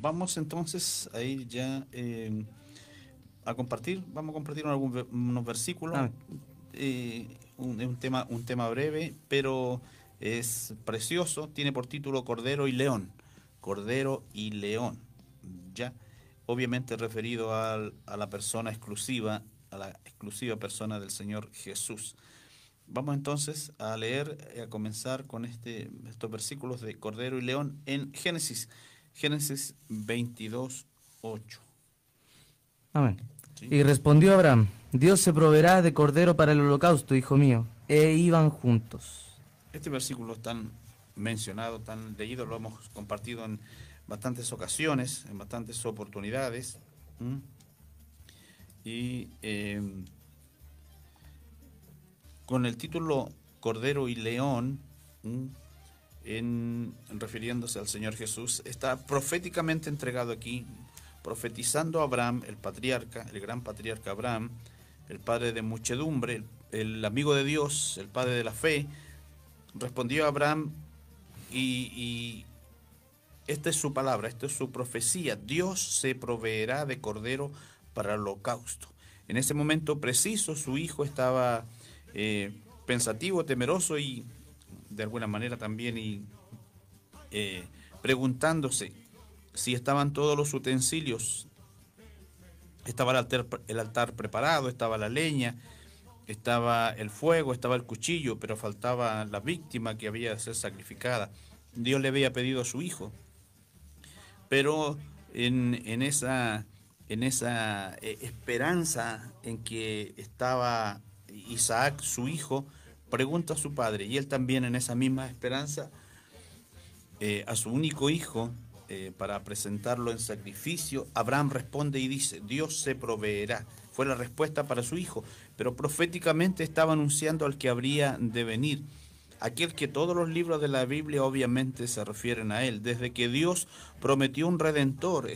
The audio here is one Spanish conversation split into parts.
Vamos entonces a ir ya a compartir, vamos a compartir unos versículos, Ah, un tema breve, pero es precioso, tiene por título Cordero y León, Cordero y León, ya, obviamente referido a la persona exclusiva, a la exclusiva persona del Señor Jesús. Vamos entonces a leer, a comenzar con estos versículos de Cordero y León en Génesis 22, 8. amén. ¿Sí? Y respondió Abraham, Dios se proveerá de cordero para el holocausto, hijo mío. E iban juntos. Este versículo es tan mencionado, tan leído, lo hemos compartido en bastantes ocasiones, en bastantes oportunidades. ¿Mm? Y con el título Cordero y León, ¿mm? Refiriéndose al Señor Jesús, está proféticamente entregado aquí, profetizando a Abraham, el patriarca, el gran patriarca Abraham, el padre de muchedumbre, el amigo de Dios, el padre de la fe. Respondió a Abraham y esta es su palabra, esta es su profecía. Dios se proveerá de cordero para el holocausto. En ese momento preciso su hijo estaba pensativo, temeroso y de alguna manera también preguntándose si estaban todos los utensilios, estaba el altar preparado, estaba la leña, estaba el fuego, estaba el cuchillo, pero faltaba la víctima que había de ser sacrificada. Dios le había pedido a su hijo, pero en esa esperanza en que estaba Isaac, su hijo, pregunta a su padre, y él también en esa misma esperanza, a su único hijo, para presentarlo en sacrificio, Abraham responde y dice, Dios se proveerá. Fue la respuesta para su hijo, pero proféticamente estaba anunciando al que habría de venir, aquel que todos los libros de la Biblia obviamente se refieren a él, desde que Dios prometió un redentor,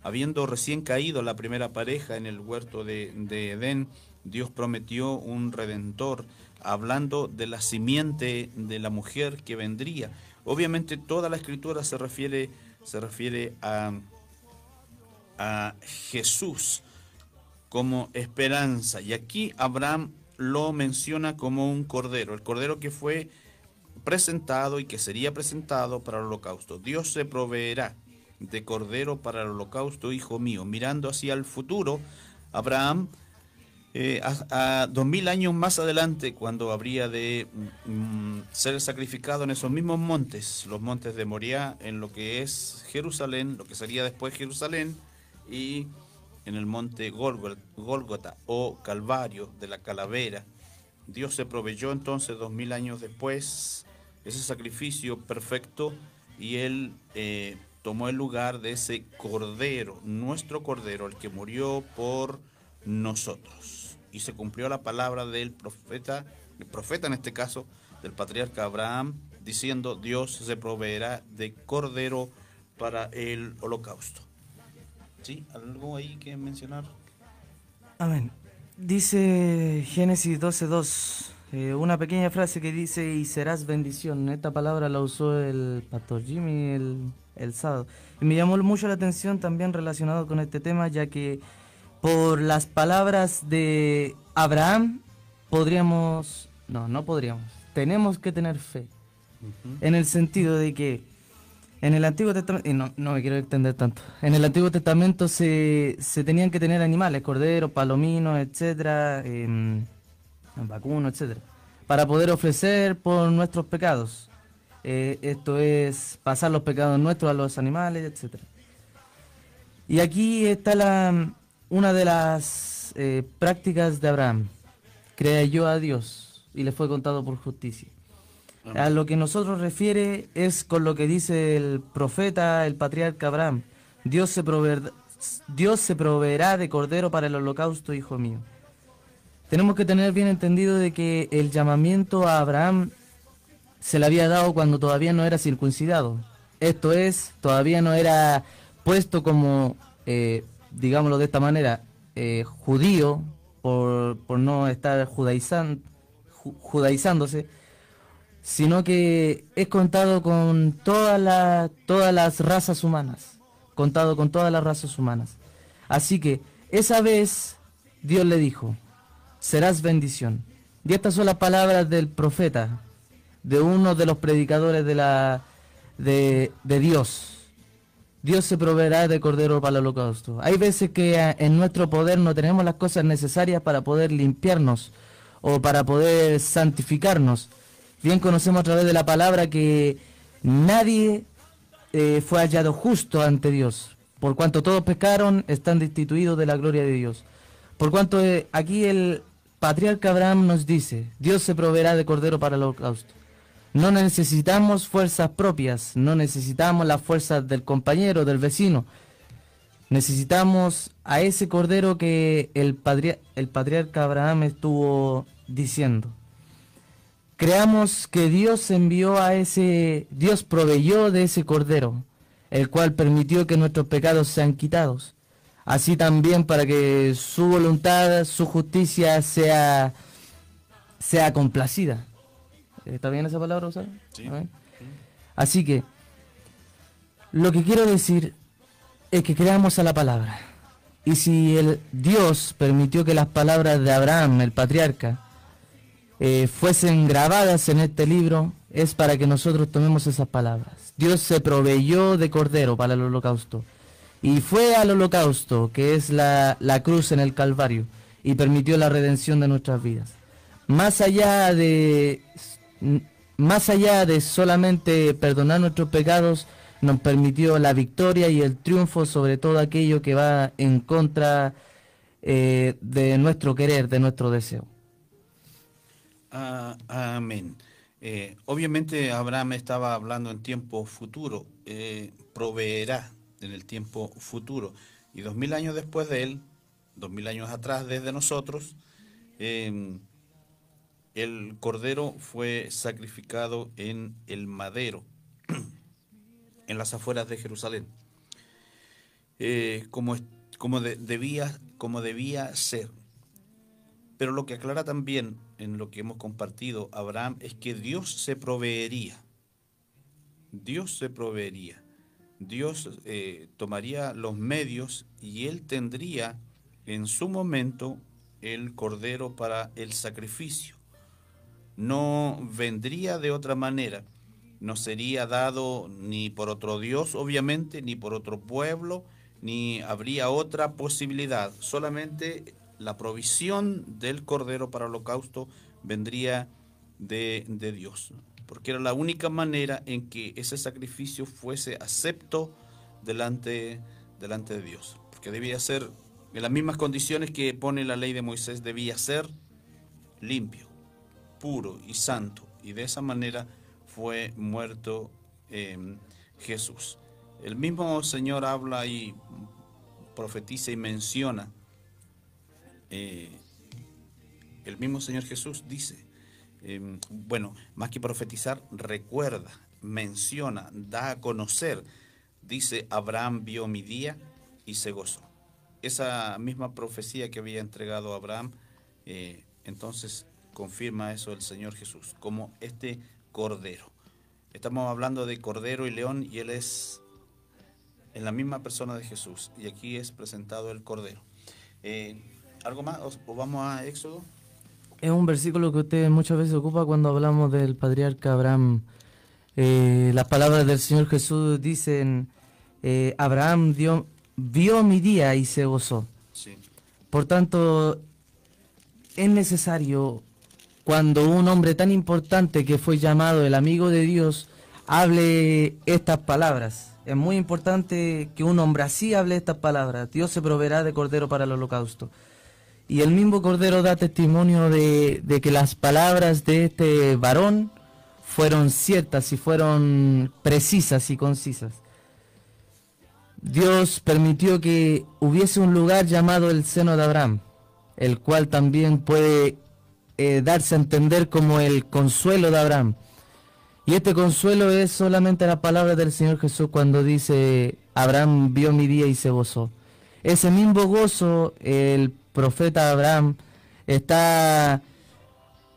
habiendo recién caído la primera pareja en el huerto de Edén. Dios prometió un redentor, hablando de la simiente de la mujer que vendría. Obviamente toda la escritura se refiere a Jesús como esperanza. Y aquí Abraham lo menciona como un cordero, el cordero que fue presentado y que sería presentado para el holocausto. Dios se proveerá de cordero para el holocausto, hijo mío. Mirando hacia el futuro, Abraham, a 2000 años más adelante, cuando habría de ser sacrificado en esos mismos montes, los montes de Moriah, en lo que es Jerusalén, lo que sería después Jerusalén, y en el monte Gólgota o Calvario de la Calavera. Dios se proveyó entonces 2000 años después ese sacrificio perfecto y Él tomó el lugar de ese cordero, nuestro cordero, el que murió por nosotros. Y se cumplió la palabra del profeta, el profeta en este caso, del patriarca Abraham, diciendo, Dios se proveerá de cordero para el holocausto. ¿Sí? ¿Algo ahí que mencionar? Amén. Dice Génesis 12:2, una pequeña frase que dice, y serás bendición. Esta palabra la usó el pastor Jimmy el sábado. Y me llamó mucho la atención también relacionado con este tema, ya que por las palabras de Abraham no podríamos, tenemos que tener fe. Ujú. En el sentido de que en el Antiguo Testamento, y no me quiero extender tanto, en el Antiguo Testamento se tenían que tener animales, corderos, palominos, etcétera, vacunos, etcétera, para poder ofrecer por nuestros pecados. Esto es pasar los pecados nuestros a los animales, etcétera. Y aquí está una de las prácticas de Abraham. Creyó a Dios y le fue contado por justicia. A Amén. lo que nosotros refiere es con lo que dice el profeta, el patriarca Abraham. Dios se proveerá de cordero para el holocausto, hijo mío. Tenemos que tener bien entendido de que el llamamiento a Abraham se le había dado cuando todavía no era circuncidado. Esto es, todavía no era puesto como, digámoslo de esta manera, judío, por no estar judaizándose, sino que es contado con todas las razas humanas. contado con todas las razas humanas. Así que esa vez Dios le dijo, serás bendición. Y estas son las palabras del profeta, de uno de los predicadores de Dios. Dios se proveerá de cordero para el holocausto. Hay veces que en nuestro poder no tenemos las cosas necesarias para poder limpiarnos o para poder santificarnos. Bien conocemos a través de la palabra que nadie fue hallado justo ante Dios. Por cuanto todos pecaron, están destituidos de la gloria de Dios. Por cuanto aquí el patriarca Abraham nos dice, Dios se proveerá de cordero para el holocausto. No necesitamos fuerzas propias, no necesitamos las fuerzas del compañero, del vecino. Necesitamos a ese cordero que el patriarca Abraham estuvo diciendo. Creamos que Dios envió a Dios proveyó de ese cordero, el cual permitió que nuestros pecados sean quitados. Así también para que su voluntad, su justicia sea complacida. ¿Está bien esa palabra usada? Sí. Así que, lo que quiero decir es que creamos a la palabra. Y si el Dios permitió que las palabras de Abraham, el patriarca, fuesen grabadas en este libro, es para que nosotros tomemos esas palabras. Dios se proveyó de cordero para el holocausto. Y fue al holocausto, que es la cruz en el Calvario, y permitió la redención de nuestras vidas. Más allá de solamente perdonar nuestros pecados, nos permitió la victoria y el triunfo sobre todo aquello que va en contra de nuestro querer, de nuestro deseo. Amén. Obviamente Abraham estaba hablando en tiempo futuro, proveerá en el tiempo futuro. Y 2000 años después de él, 2000 años atrás desde nosotros, el cordero fue sacrificado en el madero, en las afueras de Jerusalén, como debía ser. Pero lo que aclara también en lo que hemos compartido Abraham es que Dios se proveería. Dios se proveería. Dios tomaría los medios y él tendría en su momento el cordero para el sacrificio. No vendría de otra manera, no sería dado ni por otro Dios, obviamente, ni por otro pueblo, ni habría otra posibilidad. Solamente la provisión del cordero para el holocausto vendría de Dios, porque era la única manera en que ese sacrificio fuese acepto delante de Dios, porque debía ser en las mismas condiciones que pone la ley de Moisés, debía ser limpio, puro y santo, y de esa manera fue muerto Jesús. El mismo Señor habla y profetiza y menciona, el mismo Señor Jesús dice, más que profetizar, recuerda, menciona, da a conocer, dice, Abraham vio mi día y se gozó. Esa misma profecía que había entregado Abraham, entonces confirma eso el Señor Jesús, como este cordero. Estamos hablando de cordero y león, y él es en la misma persona de Jesús, y aquí es presentado el cordero. ¿Algo más? ¿O vamos a Éxodo? Es un versículo que usted muchas veces ocupa cuando hablamos del patriarca Abraham. Las palabras del Señor Jesús dicen, Abraham vio mi día y se gozó. Sí. Por tanto, es necesario, cuando un hombre tan importante que fue llamado el amigo de Dios, hable estas palabras. Es muy importante que un hombre así hable estas palabras. Dios se proveerá de cordero para el holocausto. Y el mismo cordero da testimonio de que las palabras de este varón fueron ciertas y fueron precisas y concisas. Dios permitió que hubiese un lugar llamado el seno de Abraham, el cual también puede darse a entender como el consuelo de Abraham. Y este consuelo es solamente la palabra del Señor Jesús cuando dice, Abraham vio mi día y se gozó. Ese mismo gozo, el profeta Abraham está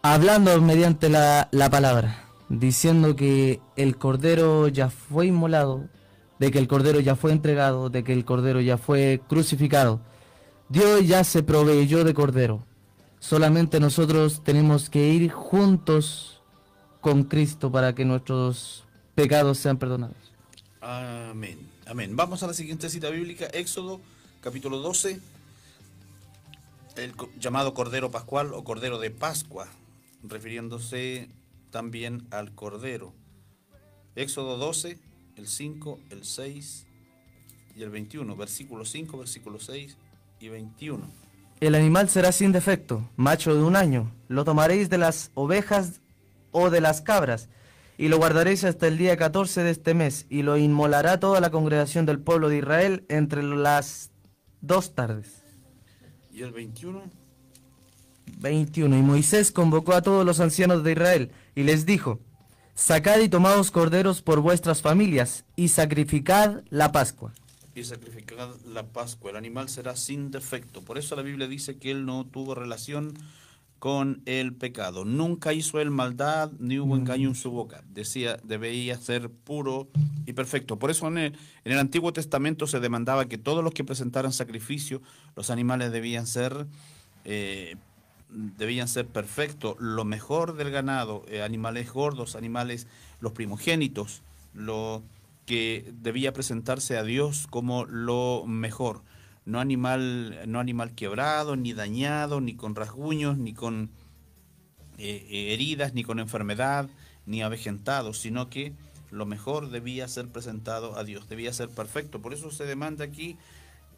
hablando mediante la palabra, diciendo que el cordero ya fue inmolado, de que el Cordero ya fue entregado, de que el Cordero ya fue crucificado. Dios ya se proveyó de Cordero. Solamente nosotros tenemos que ir juntos con Cristo para que nuestros pecados sean perdonados. Amén. Amén. Vamos a la siguiente cita bíblica, Éxodo, capítulo 12, llamado Cordero Pascual o Cordero de Pascua, refiriéndose también al Cordero. Éxodo 12, el 5, el 6 y el 21, versículo 5, versículo 6 y 21. El animal será sin defecto, macho de 1 año. Lo tomaréis de las ovejas o de las cabras, y lo guardaréis hasta el día 14 de este mes, y lo inmolará toda la congregación del pueblo de Israel entre las 2 tardes. ¿Y el 21? 21. Y Moisés convocó a todos los ancianos de Israel, y les dijo: sacad y tomaos corderos por vuestras familias, y sacrificad la Pascua. Y sacrificad la Pascua. El animal será sin defecto. Por eso la Biblia dice que él no tuvo relación con el pecado. Nunca hizo él maldad, ni hubo engaño en su boca. Decía, debía ser puro y perfecto. Por eso en el Antiguo Testamento se demandaba que todos los que presentaran sacrificio, los animales debían ser perfectos. Lo mejor del ganado, animales gordos, animales, los primogénitos, lo que debía presentarse a Dios como lo mejor. No animal quebrado, ni dañado, ni con rasguños, ni con heridas, ni con enfermedad, ni avejentado, sino que lo mejor debía ser presentado a Dios, debía ser perfecto. Por eso se demanda aquí,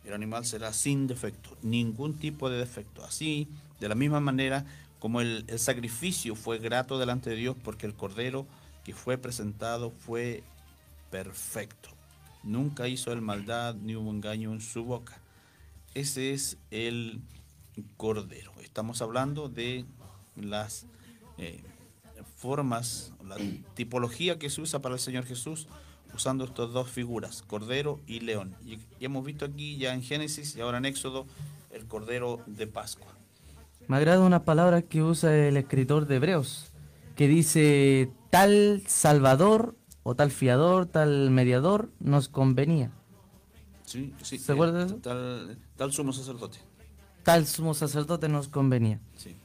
el animal será sin defecto, ningún tipo de defecto. Así, de la misma manera como el sacrificio fue grato delante de Dios, porque el cordero que fue presentado fue perfecto. Nunca hizo él maldad, ni hubo engaño en su boca. Ese es el cordero. Estamos hablando de las formas, la tipología que se usa para el Señor Jesús, usando estas dos figuras, cordero y león. Y hemos visto aquí ya en Génesis y ahora en Éxodo el cordero de Pascua. Me agrada una palabra que usa el escritor de Hebreos, que dice: tal Salvador o tal fiador, tal mediador nos convenía. Sí, ¿Se acuerda de eso? Tal sumo sacerdote. Tal sumo sacerdote nos convenía. Sí.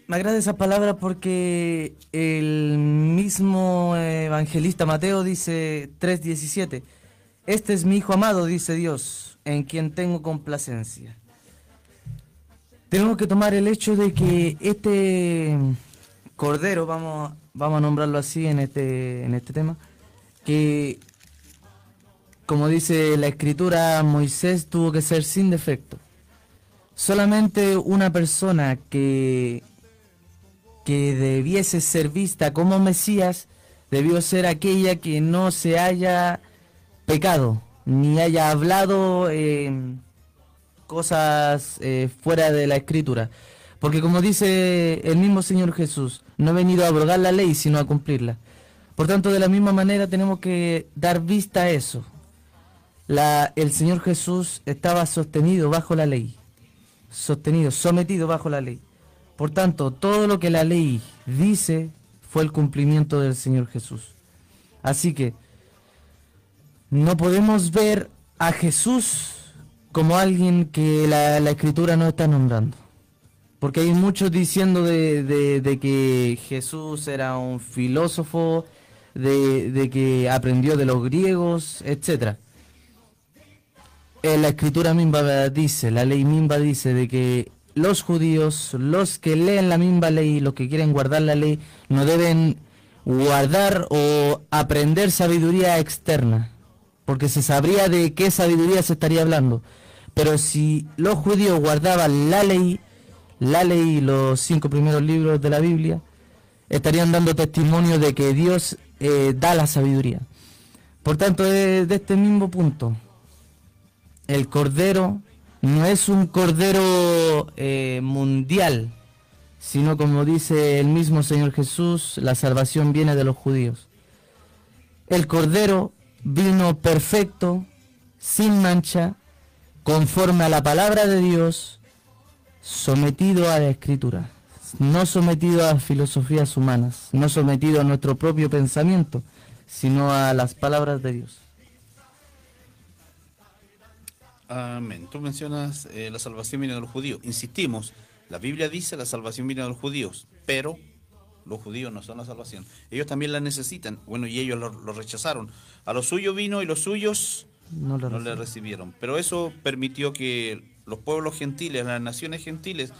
Me agrada esa palabra porque el mismo evangelista Mateo dice 3:17: este es mi hijo amado, dice Dios, en quien tengo complacencia. Tenemos que tomar el hecho de que este cordero, vamos a nombrarlo así en este tema, que, como dice la escritura, Moisés tuvo que ser sin defecto. Solamente una persona que debiese ser vista como Mesías debió ser aquella que no se haya pecado, ni haya hablado cosas fuera de la escritura. Porque como dice el mismo Señor Jesús, no he venido a abrogar la ley, sino a cumplirla. Por tanto, de la misma manera tenemos que dar vista a eso. El Señor Jesús estaba sostenido bajo la ley, sometido bajo la ley. Por tanto, todo lo que la ley dice fue el cumplimiento del Señor Jesús. Así que no podemos ver a Jesús como alguien que la Escritura no está nombrando. Porque hay muchos diciendo de que Jesús era un filósofo, de que aprendió de los griegos, etc. La Escritura misma dice, la ley misma dice de que los judíos, los que leen la misma ley, los que quieren guardar la ley, no deben guardar o aprender sabiduría externa, porque se sabría de qué sabiduría se estaría hablando. Pero si los judíos guardaban la ley y los 5 primeros libros de la Biblia, estarían dando testimonio de que Dios da la sabiduría. Por tanto, de este mismo punto, el Cordero no es un Cordero mundial, sino, como dice el mismo Señor Jesús, la salvación viene de los judíos. El Cordero vino perfecto, sin mancha, conforme a la palabra de Dios, sometido a la Escritura, no sometido a filosofías humanas, no sometido a nuestro propio pensamiento, sino a las palabras de Dios. Amén. Tú mencionas la salvación viene de los judíos. Insistimos, la Biblia dice la salvación viene de los judíos, pero los judíos no son la salvación. Ellos también la necesitan. Bueno, y ellos lo rechazaron. A lo suyo vino y los suyos no le recibieron. Pero eso permitió que los pueblos gentiles, las naciones gentiles,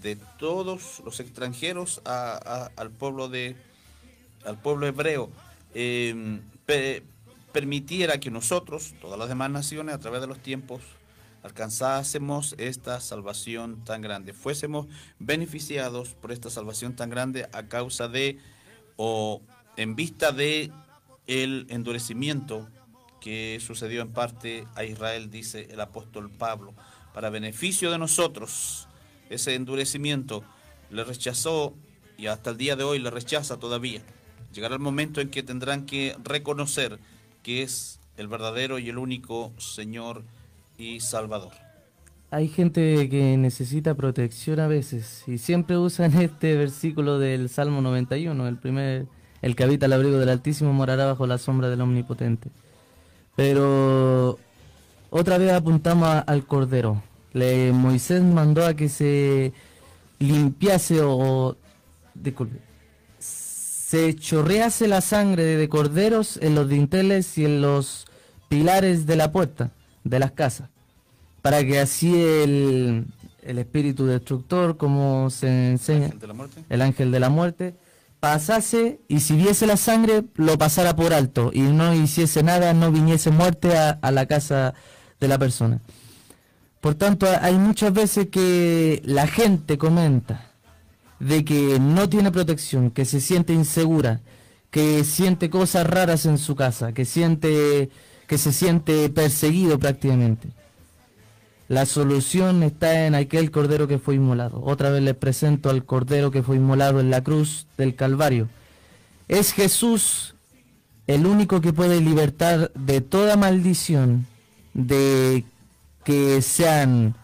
de todos los extranjeros al pueblo hebreo, permitiera que nosotros, todas las demás naciones, a través de los tiempos, alcanzásemos esta salvación tan grande, fuésemos beneficiados por esta salvación tan grande a causa de, o en vista de, el endurecimiento que sucedió en parte a Israel, dice el apóstol Pablo, para beneficio de nosotros. Ese endurecimiento le rechazó y hasta el día de hoy le rechaza todavía. Llegará el momento en que tendrán que reconocer que es el verdadero y el único Señor y Salvador. Hay gente que necesita protección a veces y siempre usan este versículo del Salmo 91, el que habita al abrigo del Altísimo morará bajo la sombra del Omnipotente. Pero otra vez apuntamos al Cordero. Moisés mandó a que se limpiase se chorrease la sangre de corderos en los dinteles y en los pilares de la puerta de las casas, para que así el espíritu destructor, como se enseña, el ángel de la muerte, pasase y si viese la sangre lo pasara por alto y no hiciese nada, no viniese muerte a la casa de la persona. Por tanto, hay muchas veces que la gente comenta de que no tiene protección, que se siente insegura, que siente cosas raras en su casa, que se siente perseguido prácticamente. La solución está en aquel Cordero que fue inmolado. Otra vez les presento al Cordero que fue inmolado en la cruz del Calvario. Es Jesús el único que puede libertar de toda maldición, de que sean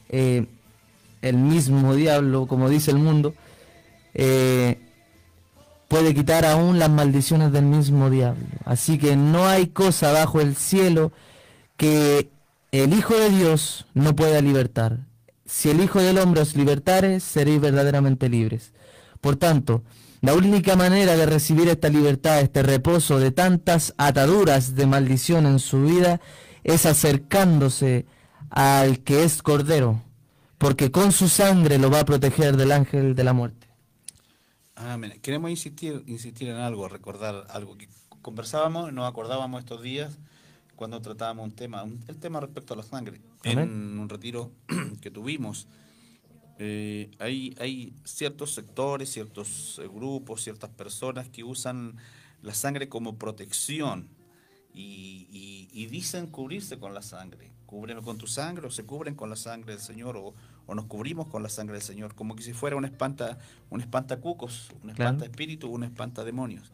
el mismo diablo, como dice el mundo, puede quitar aún las maldiciones del mismo diablo. Así que no hay cosa bajo el cielo que el Hijo de Dios no pueda libertar. Si el Hijo del Hombre os libertare, seréis verdaderamente libres. Por tanto, la única manera de recibir esta libertad, este reposo de tantas ataduras de maldición en su vida, es acercándose al que es Cordero, porque con su sangre lo va a proteger del ángel de la muerte. Amén. Queremos insistir en algo, recordar algo que conversábamos, nos acordábamos estos días cuando tratábamos el tema respecto a la sangre. Amén. En un retiro que tuvimos, hay ciertos sectores, ciertos grupos, ciertas personas que usan la sangre como protección y dicen cubrirse con la sangre. Cúbreme con tu sangre, o se cubren con la sangre del Señor, o nos cubrimos con la sangre del Señor, como que si fuera un espantacucos, un espantaespíritu, un espantademonios.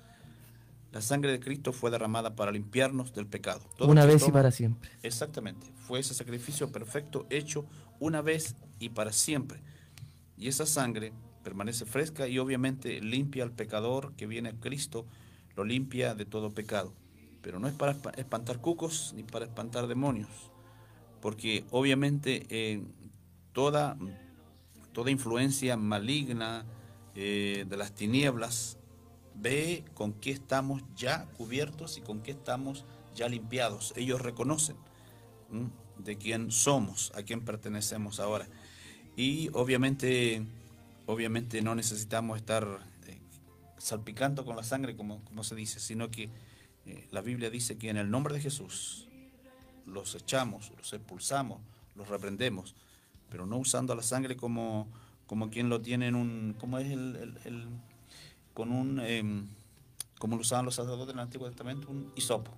La sangre de Cristo fue derramada para limpiarnos del pecado. Una vez y para siempre. Exactamente. Fue ese sacrificio perfecto hecho una vez y para siempre. Y esa sangre permanece fresca y obviamente limpia al pecador que viene a Cristo, lo limpia de todo pecado. Pero no es para espantar cucos ni para espantar demonios. Porque obviamente toda influencia maligna de las tinieblas ve con qué estamos ya cubiertos y con qué estamos ya limpiados. Ellos reconocen de quién somos, a quién pertenecemos ahora. Y obviamente no necesitamos estar salpicando con la sangre, como se dice, sino que la Biblia dice que en el nombre de Jesús los echamos, los expulsamos, los reprendemos, pero no usando la sangre como quien lo tiene en como lo usaban los sacerdotes en el Antiguo Testamento, un hisopo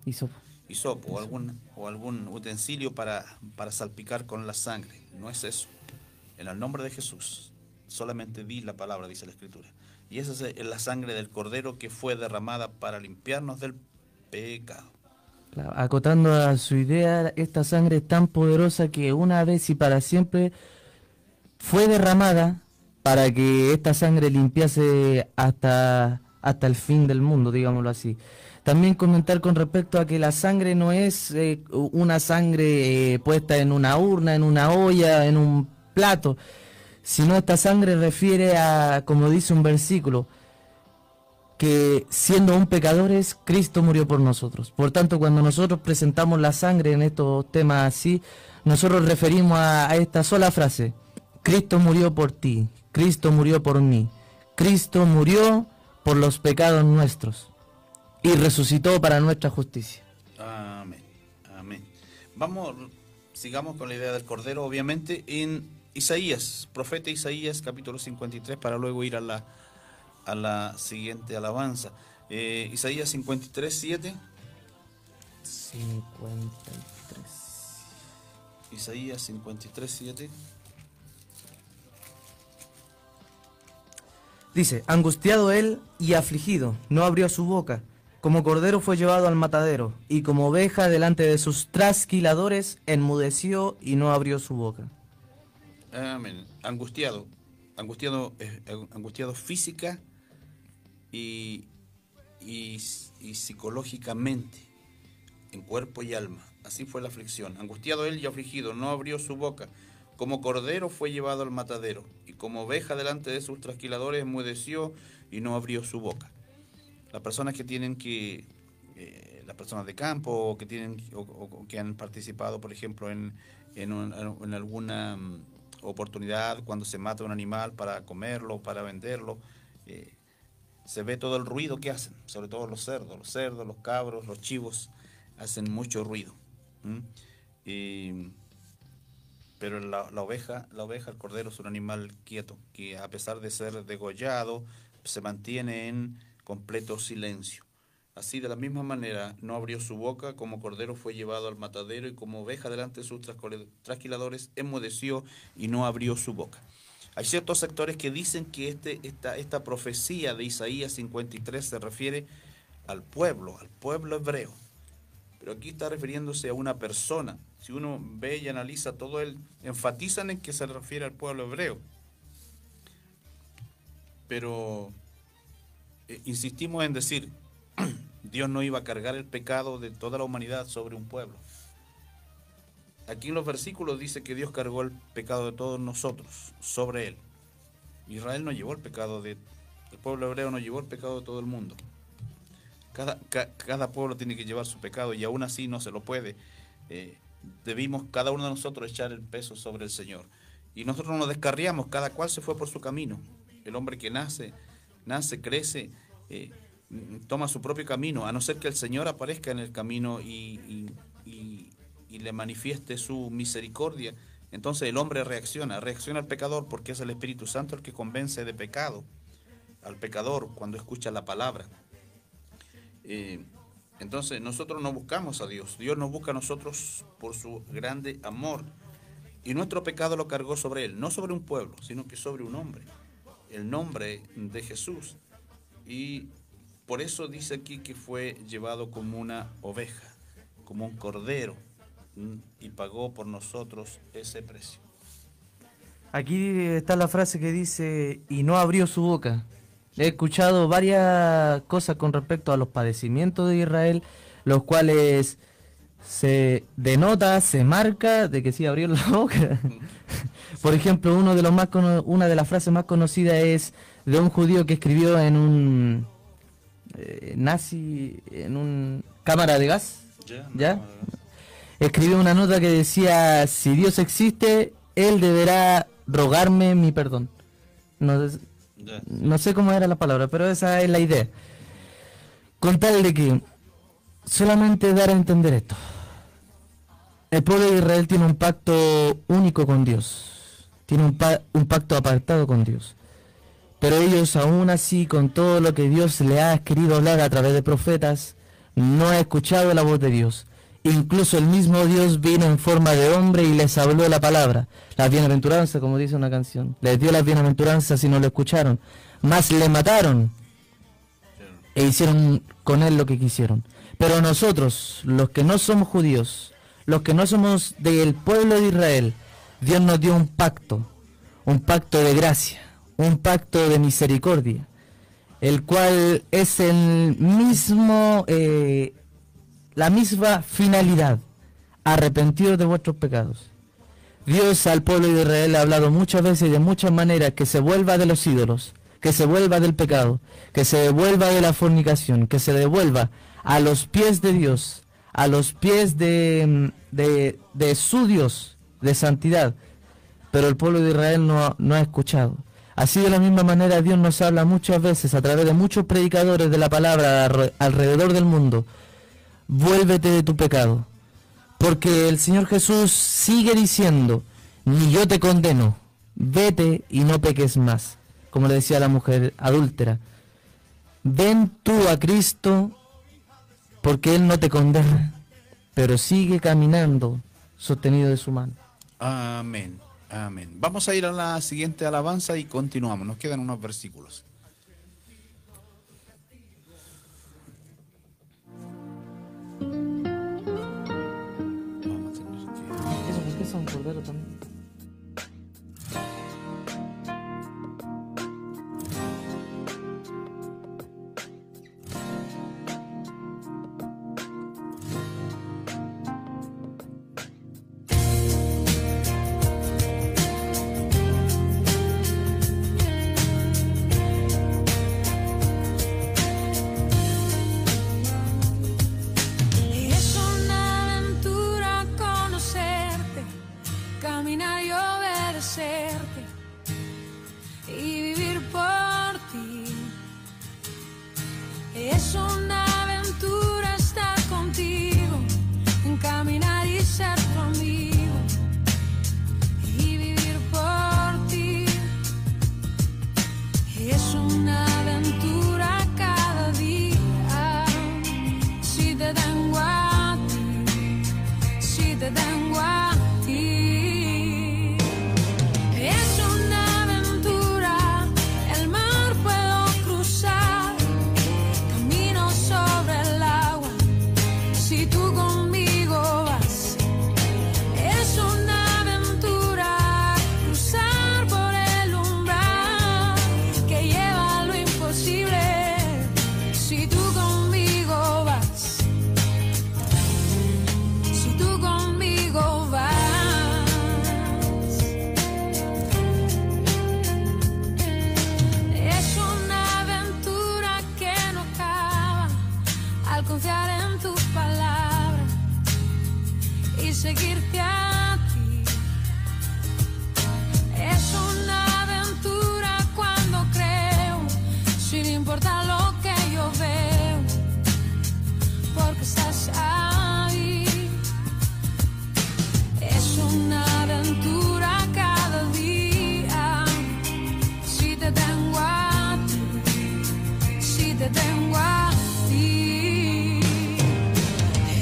o algún utensilio para salpicar con la sangre. No es eso. En el nombre de Jesús solamente di la palabra, dice la Escritura, y esa es la sangre del Cordero que fue derramada para limpiarnos del pecado. Claro, acotando a su idea, esta sangre es tan poderosa que una vez y para siempre fue derramada para que esta sangre limpiase hasta el fin del mundo, digámoslo así. También comentar con respecto a que la sangre no es una sangre puesta en una urna, en una olla, en un plato, sino esta sangre refiere a, como dice un versículo, que siendo aún pecadores, Cristo murió por nosotros. Por tanto, cuando nosotros presentamos la sangre en estos temas así, nosotros referimos a esta sola frase: Cristo murió por ti, Cristo murió por mí, Cristo murió por los pecados nuestros y resucitó para nuestra justicia. Amén, amén. Sigamos con la idea del Cordero, obviamente, en Isaías, profeta Isaías, capítulo 53, para luego ir a la siguiente alabanza. Isaías 53, 7. 53. Isaías 53, 7. Dice: angustiado él y afligido, no abrió su boca. Como cordero fue llevado al matadero, y como oveja delante de sus trasquiladores, enmudeció y no abrió su boca. Amén. Angustiado física y psicológicamente, en cuerpo y alma. Así fue la aflicción. Angustiado él y afligido, no abrió su boca. Como cordero fue llevado al matadero, y como oveja delante de sus trasquiladores, enmudeció y no abrió su boca. Las personas que tienen las personas de campo, o que tienen o que han participado, por ejemplo, en alguna oportunidad, cuando se mata un animal para comerlo, para venderlo, se ve todo el ruido que hacen, sobre todo los cerdos, los cabros, los chivos, hacen mucho ruido. Pero la oveja, el cordero, es un animal quieto, que a pesar de ser degollado, se mantiene en completo silencio. Así, de la misma manera, no abrió su boca, como cordero fue llevado al matadero, y como oveja delante de sus trasquiladores, enmudeció y no abrió su boca. Hay ciertos sectores que dicen que esta profecía de Isaías 53 se refiere al pueblo hebreo. Pero aquí está refiriéndose a una persona. Si uno ve y analiza todo, enfatizan en que se refiere al pueblo hebreo. Pero insistimos en decir, Dios no iba a cargar el pecado de toda la humanidad sobre un pueblo. Aquí en los versículos dice que Dios cargó el pecado de todos nosotros sobre él. Israel no llevó el pecado el pueblo hebreo no llevó el pecado de todo el mundo. Cada pueblo tiene que llevar su pecado, y aún así no se lo puede. Debimos cada uno de nosotros echar el peso sobre el Señor. Y nosotros nos descarriamos, cada cual se fue por su camino. El hombre que nace, crece, toma su propio camino, a no ser que el Señor aparezca en el camino y le manifieste su misericordia. Entonces el hombre reacciona al pecador, porque es el Espíritu Santo el que convence de pecado al pecador cuando escucha la palabra. Entonces nosotros no buscamos a Dios nos busca a nosotros por su grande amor, y nuestro pecado lo cargó sobre él, no sobre un pueblo, sino que sobre un hombre, el nombre de Jesús. Y por eso dice aquí que fue llevado como una oveja, como un cordero, y pagó por nosotros ese precio. Aquí está la frase que dice: y no abrió su boca. He escuchado varias cosas con respecto a los padecimientos de Israel, los cuales se denota, se marca de que sí abrió la boca. Por ejemplo, una de las frases más conocidas es de un judío que escribió en un cámara de gas. ¿Ya? Escribió una nota que decía: si Dios existe, Él deberá rogarme mi perdón. No sé cómo era la palabra, pero esa es la idea. Con tal de que solamente dar a entender esto: el pueblo de Israel tiene un pacto único con Dios, tiene un pacto apartado con Dios, pero ellos aún así, con todo lo que Dios le ha querido hablar a través de profetas, no han escuchado la voz de Dios. Incluso el mismo Dios vino en forma de hombre y les habló la palabra, las bienaventuranzas, como dice una canción. Les dio las bienaventuranzas y no lo escucharon, mas le mataron e hicieron con él lo que quisieron. Pero nosotros, los que no somos judíos, los que no somos del pueblo de Israel, Dios nos dio un pacto de gracia, un pacto de misericordia. el cual es el mismo, la misma finalidad: arrepentidos de vuestros pecados. Dios al pueblo de Israel ha hablado muchas veces y de muchas maneras que se vuelva de los ídolos, que se vuelva del pecado, que se devuelva de la fornicación, que se devuelva a los pies de Dios, a los pies de su Dios, de santidad. Pero el pueblo de Israel no ha escuchado. Así, de la misma manera, Dios nos habla muchas veces a través de muchos predicadores de la palabra alrededor del mundo: vuélvete de tu pecado. Porque el Señor Jesús sigue diciendo: ni yo te condeno, vete y no peques más. Como le decía a la mujer adúltera, ven tú a Cristo, porque Él no te condena, pero sigue caminando sostenido de su mano. Amén, amén. Vamos a ir a la siguiente alabanza y continuamos. Nos quedan unos versículos. ¿Eso por qué son corderos también?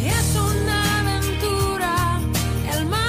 Es una aventura, el mar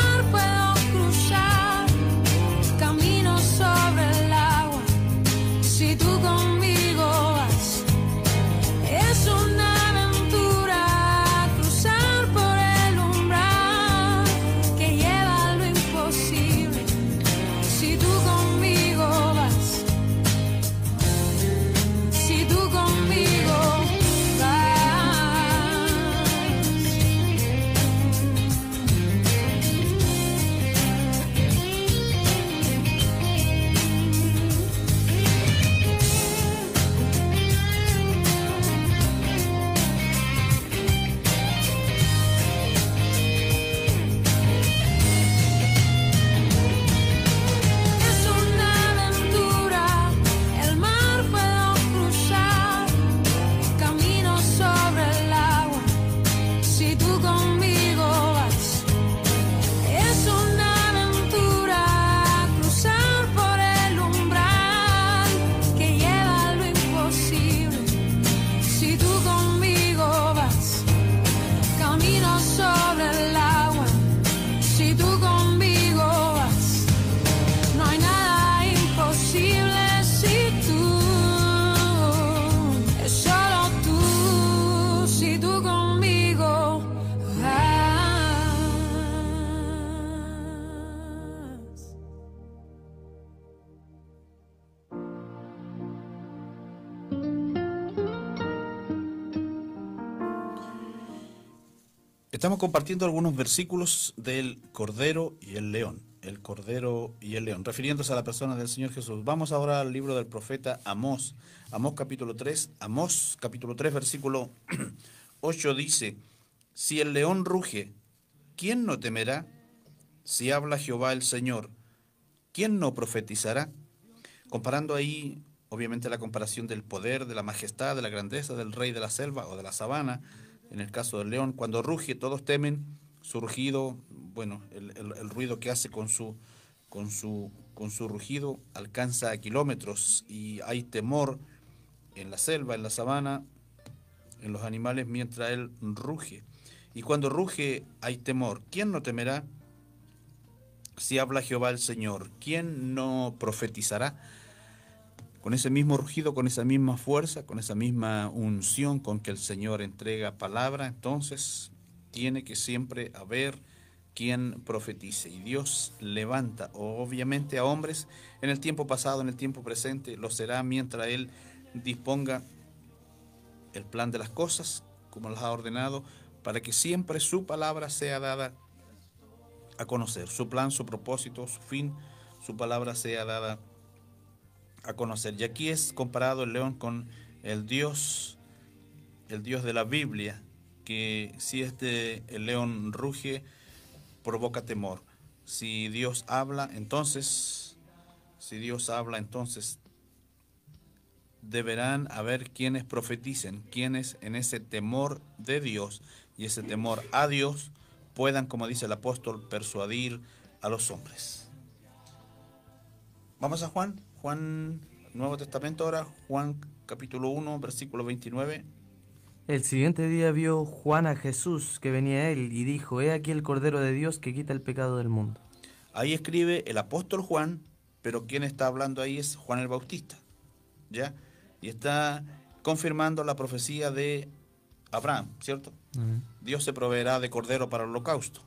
Estamos compartiendo algunos versículos del Cordero y el León. El Cordero y el León, refiriéndose a la persona del Señor Jesús. Vamos ahora al libro del profeta Amós. Amós capítulo 3, versículo 8 dice: si el león ruge, ¿quién no temerá? Si habla Jehová el Señor, ¿quién no profetizará? Comparando ahí, obviamente, la comparación del poder, de la majestad, de la grandeza del rey de la selva o de la sabana. En el caso del león, cuando ruge, todos temen su rugido. Bueno, el ruido que hace con su rugido alcanza a kilómetros, y hay temor en la selva, en la sabana, en los animales mientras él ruge. Y cuando ruge hay temor. ¿Quién no temerá? Si habla Jehová el Señor, ¿quién no profetizará? Con ese mismo rugido, con esa misma fuerza, con esa misma unción con que el Señor entrega palabra, entonces tiene que siempre haber quien profetice. Y Dios levanta, obviamente, a hombres en el tiempo pasado, en el tiempo presente, lo será mientras Él disponga el plan de las cosas, como las ha ordenado, para que siempre su palabra sea dada a conocer. Su plan, su propósito, su fin, su palabra sea dada a conocer. Y aquí es comparado el león con el Dios de la Biblia, que si el león ruge, provoca temor. Si Dios habla, entonces deberán haber quienes profeticen, quienes en ese temor de Dios y ese temor a Dios puedan, como dice el apóstol, persuadir a los hombres. Vamos a Juan, Nuevo Testamento ahora, Juan capítulo 1, versículo 29. El siguiente día vio Juan a Jesús que venía a él y dijo: he aquí el Cordero de Dios que quita el pecado del mundo. Ahí escribe el apóstol Juan, pero quien está hablando ahí es Juan el Bautista, ¿ya? Y está confirmando la profecía de Abraham, ¿cierto? Dios se proveerá de cordero para el holocausto,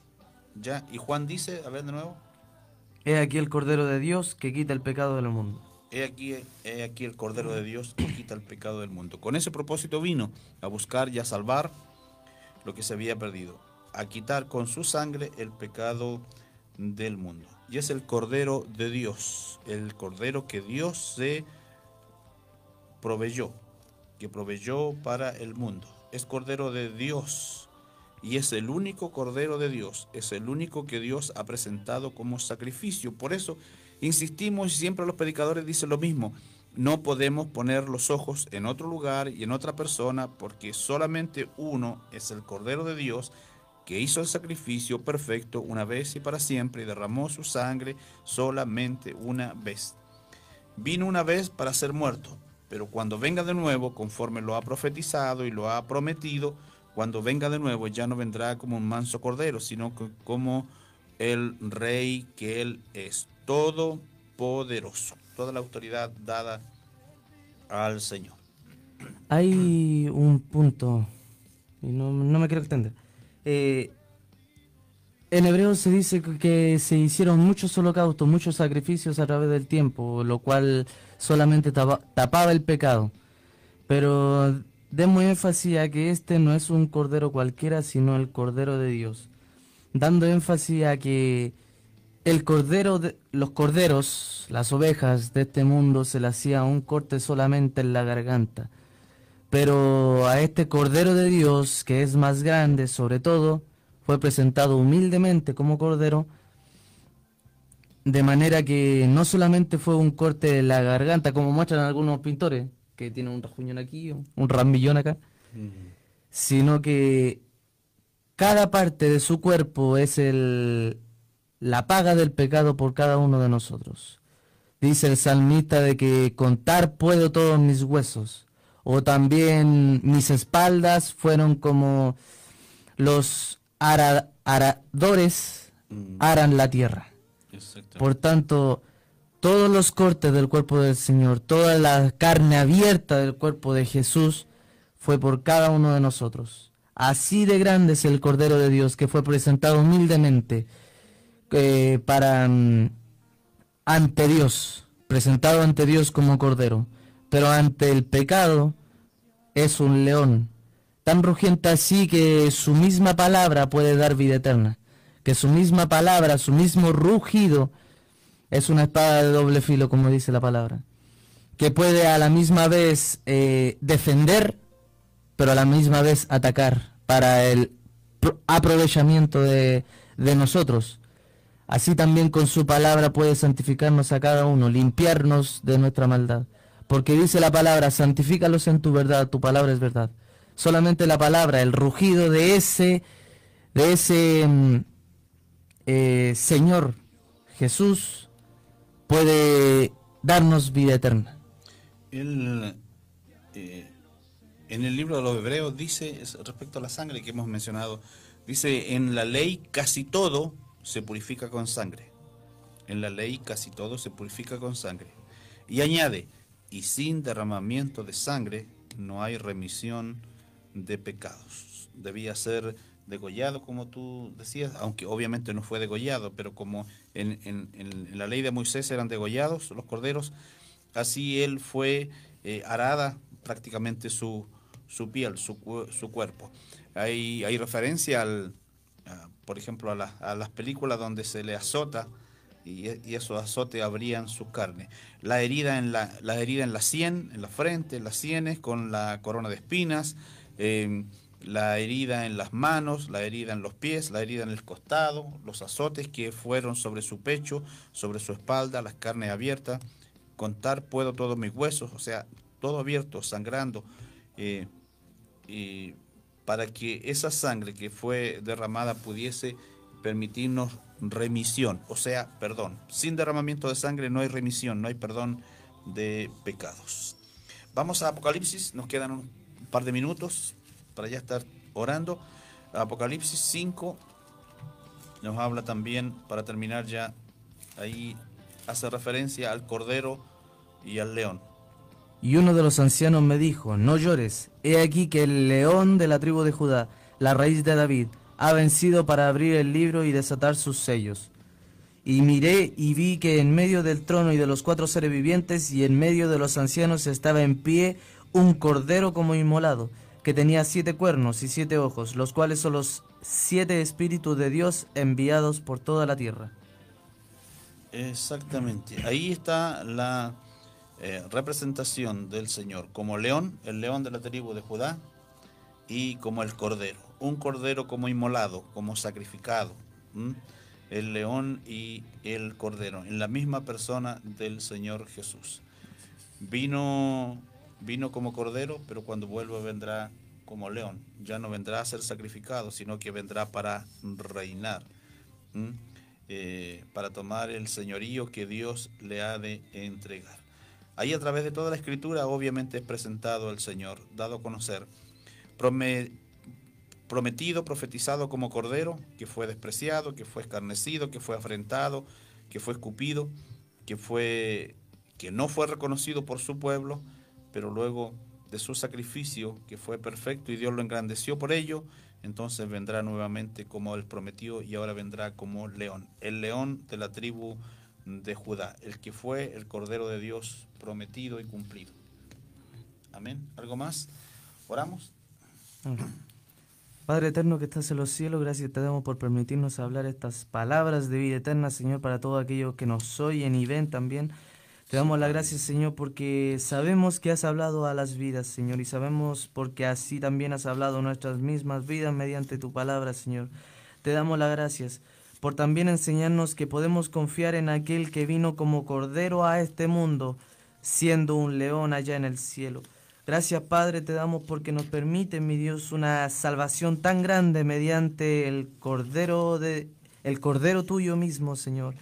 ¿ya? Y Juan dice, a ver de nuevo: he aquí el Cordero de Dios que quita el pecado del mundo. He aquí el Cordero de Dios que quita el pecado del mundo. Con ese propósito vino a buscar y a salvar lo que se había perdido, a quitar con su sangre el pecado del mundo. Y es el Cordero de Dios, el Cordero que Dios se proveyó, que proveyó para el mundo. Es Cordero de Dios y es el único Cordero de Dios, es el único que Dios ha presentado como sacrificio. Por eso insistimos, y siempre los predicadores dicen lo mismo: no podemos poner los ojos en otro lugar y en otra persona, porque solamente uno es el Cordero de Dios, que hizo el sacrificio perfecto una vez y para siempre, y derramó su sangre solamente una vez. Vino una vez para ser muerto, pero cuando venga de nuevo, conforme lo ha profetizado y lo ha prometido, cuando venga de nuevo ya no vendrá como un manso cordero, sino como el Rey que Él es, todopoderoso, toda la autoridad dada al Señor. Hay un punto, y no me quiero extender. En hebreo se dice que se hicieron muchos holocaustos, muchos sacrificios a través del tiempo, lo cual solamente tapaba el pecado. Pero demos énfasis a que este no es un cordero cualquiera, sino el Cordero de Dios. Dando énfasis a que los corderos, las ovejas de este mundo, se le hacía un corte solamente en la garganta. Pero a este Cordero de Dios, que es más grande, sobre todo, fue presentado humildemente como cordero, de manera que no solamente fue un corte de la garganta, como muestran algunos pintores, que tienen un rajuñón aquí, un ramillón acá, sino que cada parte de su cuerpo es la paga del pecado por cada uno de nosotros. Dice el salmista de que contar puedo todos mis huesos, o también mis espaldas fueron como los aradores aran la tierra. Por tanto, todos los cortes del cuerpo del Señor, toda la carne abierta del cuerpo de Jesús fue por cada uno de nosotros. Así de grande es el Cordero de Dios, que fue presentado humildemente ante Dios, presentado ante Dios como Cordero, pero ante el pecado es un león, tan rugiente así que su misma palabra puede dar vida eterna, que su misma palabra, su mismo rugido es una espada de doble filo, como dice la palabra, que puede a la misma vez defender, pero a la misma vez atacar para el aprovechamiento de nosotros. Así también con su palabra puede santificarnos a cada uno, limpiarnos de nuestra maldad. Porque dice la palabra, santifícalos en tu verdad, tu palabra es verdad. Solamente la palabra, el rugido de ese Señor Jesús puede darnos vida eterna. En el libro de los Hebreos dice, respecto a la sangre que hemos mencionado, dice, en la ley casi todo se purifica con sangre. En la ley casi todo se purifica con sangre. Y añade, y sin derramamiento de sangre no hay remisión de pecados. Debía ser degollado, como tú decías, aunque obviamente no fue degollado, pero como en la ley de Moisés eran degollados los corderos, así él fue arada prácticamente su piel, su cuerpo. Hay referencia por ejemplo, a las películas donde se le azota y esos azotes abrían su carne. La herida en la sien, en la frente, en las sienes, con la corona de espinas, la herida en las manos, la herida en los pies, la herida en el costado, los azotes que fueron sobre su pecho, sobre su espalda, las carnes abiertas. Contar puedo todos mis huesos, o sea, todo abierto, sangrando, para que esa sangre que fue derramada pudiese permitirnos remisión, o sea, perdón. Sin derramamiento de sangre no hay remisión, no hay perdón de pecados. Vamos a Apocalipsis, nos quedan un par de minutos para ya estar orando. Apocalipsis 5 nos habla también, para terminar ya, ahí hace referencia al Cordero y al León. Y uno de los ancianos me dijo, no llores, he aquí que el león de la tribu de Judá, la raíz de David, ha vencido para abrir el libro y desatar sus sellos. Y miré y vi que en medio del trono y de los 4 seres vivientes y en medio de los ancianos estaba en pie un cordero como inmolado, que tenía 7 cuernos y 7 ojos, los cuales son los 7 espíritus de Dios enviados por toda la tierra. Exactamente, ahí está la representación del Señor como león, el león de la tribu de Judá, y como el cordero, un cordero como inmolado, como sacrificado, el león y el cordero, en la misma persona del Señor Jesús. Vino como cordero, pero cuando vuelva vendrá como león, ya no vendrá a ser sacrificado, sino que vendrá para reinar, para tomar el señorío que Dios le ha de entregar. Ahí a través de toda la Escritura obviamente es presentado el Señor, dado a conocer, prometido, profetizado como cordero, que fue despreciado, que fue escarnecido, que fue afrentado, que fue escupido, que no fue reconocido por su pueblo, pero luego de su sacrificio, que fue perfecto y Dios lo engrandeció por ello, entonces vendrá nuevamente como él prometió y ahora vendrá como león, el león de la tribu de Judá, el que fue el Cordero de Dios prometido y cumplido. Amén. ¿Algo más? ¿Oramos? Padre eterno que estás en los cielos, gracias te damos por permitirnos hablar estas palabras de vida eterna, Señor, para todos aquellos que nos oyen y ven también. Te damos las gracias, Señor, porque sabemos que has hablado a las vidas, Señor, y sabemos porque así también has hablado a nuestras mismas vidas mediante tu palabra, Señor. Te damos las gracias por también enseñarnos que podemos confiar en aquel que vino como cordero a este mundo, siendo un león allá en el cielo. Gracias, Padre, te damos porque nos permite, mi Dios, una salvación tan grande mediante el cordero tuyo mismo, Señor.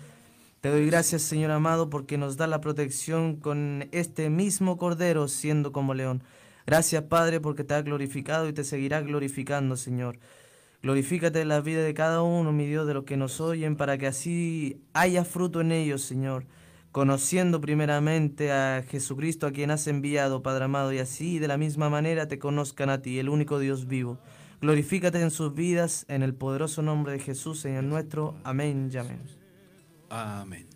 Te doy gracias, Señor amado, porque nos da la protección con este mismo cordero siendo como león. Gracias, Padre, porque te ha glorificado y te seguirá glorificando, Señor. Glorifícate en la vida de cada uno, mi Dios, de los que nos oyen, para que así haya fruto en ellos, Señor. Conociendo primeramente a Jesucristo, a quien has enviado, Padre amado, y así de la misma manera te conozcan a ti, el único Dios vivo. Glorifícate en sus vidas, en el poderoso nombre de Jesús, Señor nuestro. Amén y amén. Amén.